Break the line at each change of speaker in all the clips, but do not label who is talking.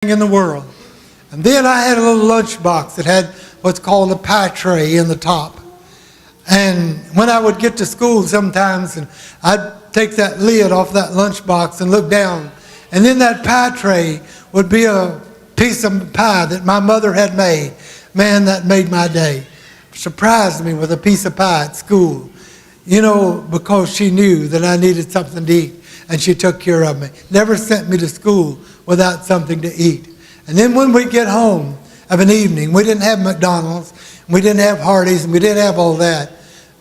in the world. And then I had a little lunch box that had what's called a pie tray in the top. And when I would get to school sometimes, and I'd take that lid off that lunch box and look down, and in that pie tray would be a piece of pie that my mother had made. Man, that made my day. Surprised me with a piece of pie at school, because she knew that I needed something to eat, and she took care of me. Never sent me to school without something to eat. And then when we get home of an evening, we didn't have McDonald's, we didn't have Hardee's, and we didn't have all that.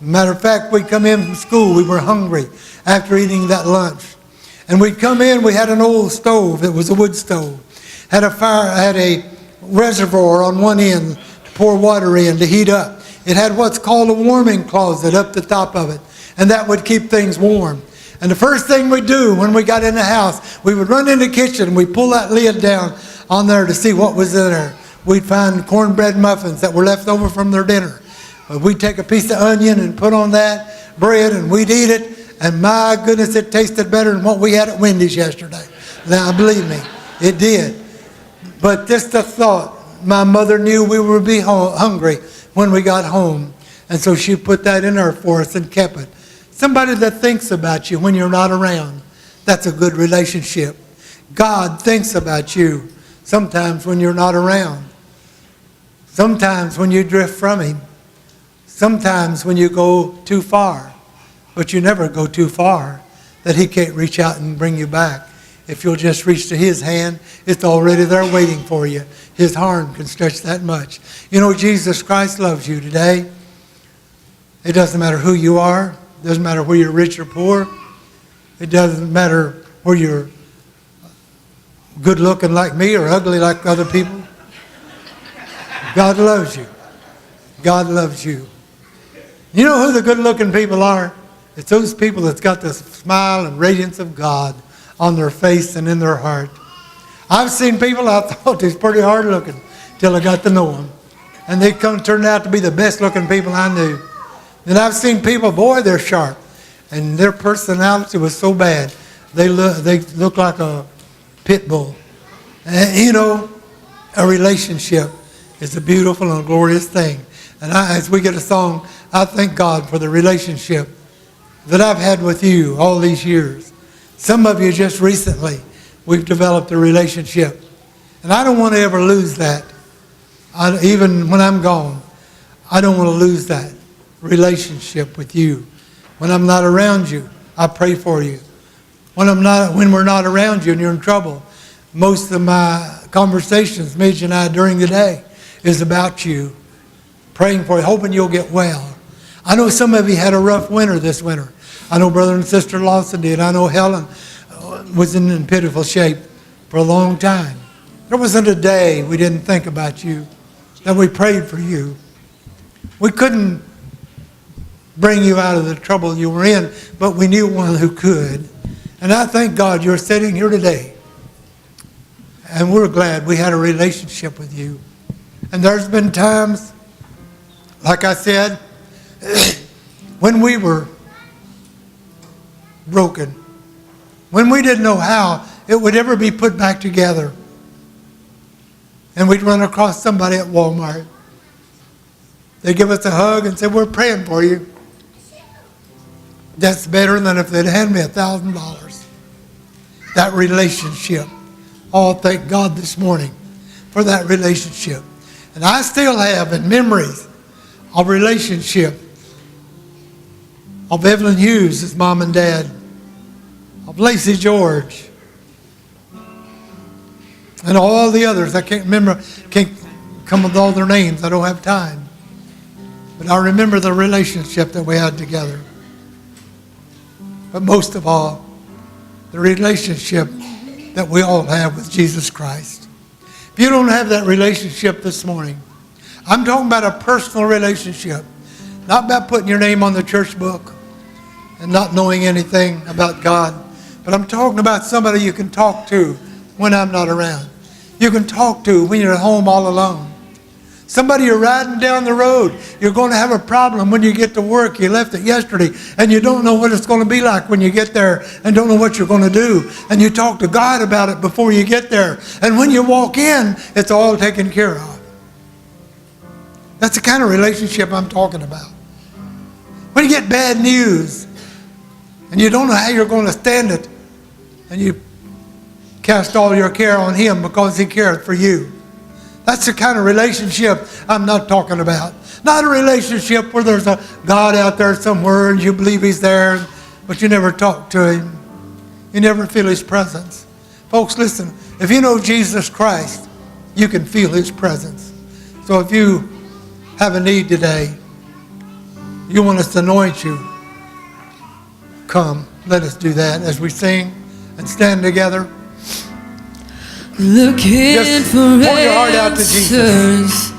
Matter of fact, we'd come in from school, we were hungry after eating that lunch. And we'd come in, we had an old stove, it was a wood stove. Had a reservoir on one end to pour water in to heat up. It had what's called a warming closet up the top of it, and that would keep things warm. And the first thing we'd do when we got in the house, we would run in the kitchen and we'd pull that lid down on there to see what was in there. We'd find cornbread muffins that were left over from their dinner. But we'd take a piece of onion and put on that bread and we'd eat it. And my goodness, it tasted better than what we had at Wendy's yesterday. Now, believe me, it did. But just the thought, my mother knew we would be hungry when we got home. And so she put that in there for us and kept it. Somebody that thinks about you when you're not around, that's a good relationship. God thinks about you sometimes when you're not around. Sometimes when you drift from Him. Sometimes when you go too far. But you never go too far that He can't reach out and bring you back. If you'll just reach to His hand, it's already there waiting for you. His arm can stretch that much. Jesus Christ loves you today. It doesn't matter who you are. It doesn't matter whether you're rich or poor. It doesn't matter whether you're good looking like me or ugly like other people. God loves you. God loves you. You know who the good looking people are? It's those people that's got the smile and radiance of God on their face and in their heart. I've seen people I thought was pretty hard looking till I got to know them. And they turned out to be the best looking people I knew. And I've seen people, boy, they're sharp. And their personality was so bad. They look like a pit bull. And, a relationship is a beautiful and glorious thing. And as we get a song, I thank God for the relationship that I've had with you all these years. Some of you just recently, we've developed a relationship. And I don't want to ever lose that. Even when I'm gone, I don't want to lose that relationship with you. When I'm not around you, I pray for you. When we're not around you and you're in trouble, most of my conversations, Midge and I, during the day is about you, praying for you, hoping you'll get well. I know some of you had a rough winter this winter. I know Brother and Sister Lawson did. I know Helen was in pitiful shape for a long time. There wasn't a day we didn't think about you, that we prayed for you. We couldn't bring you out of the trouble you were in, but we knew one who could. And I thank God you're sitting here today. And we're glad we had a relationship with you. And there's been times, like I said, when we were broken, when we didn't know how it would ever be put back together. And we'd run across somebody at Walmart. They'd give us a hug and say, we're praying for you. That's better than if they'd hand me $1,000. That relationship. Oh, thank God this morning for that relationship. And I still have in memories of relationship of Evelyn Hughes, his mom and dad, of Lacey George, and all the others. I can't remember, can't come with all their names. I don't have time. But I remember the relationship that we had together. But most of all, the relationship that we all have with Jesus Christ. If you don't have that relationship this morning, I'm talking about a personal relationship, not about putting your name on the church book and not knowing anything about God, but I'm talking about somebody you can talk to when I'm not around. You can talk to when you're at home all alone. Somebody you're riding down the road, you're going to have a problem when you get to work. You left it yesterday, and you don't know what it's going to be like when you get there and don't know what you're going to do. And you talk to God about it before you get there. And when you walk in, it's all taken care of. That's the kind of relationship I'm talking about. When you get bad news, and you don't know how you're going to stand it, and you cast all your care on Him because He cared for you. That's the kind of relationship I'm not talking about. Not a relationship where there's a God out there somewhere and you believe He's there, but you never talk to Him. You never feel His presence. Folks, listen, if you know Jesus Christ, you can feel His presence. So if you have a need today, you want us to anoint you, come, let us do that as we sing and stand together.
Looking
Just
for
pour your heart out to Jesus.
answers.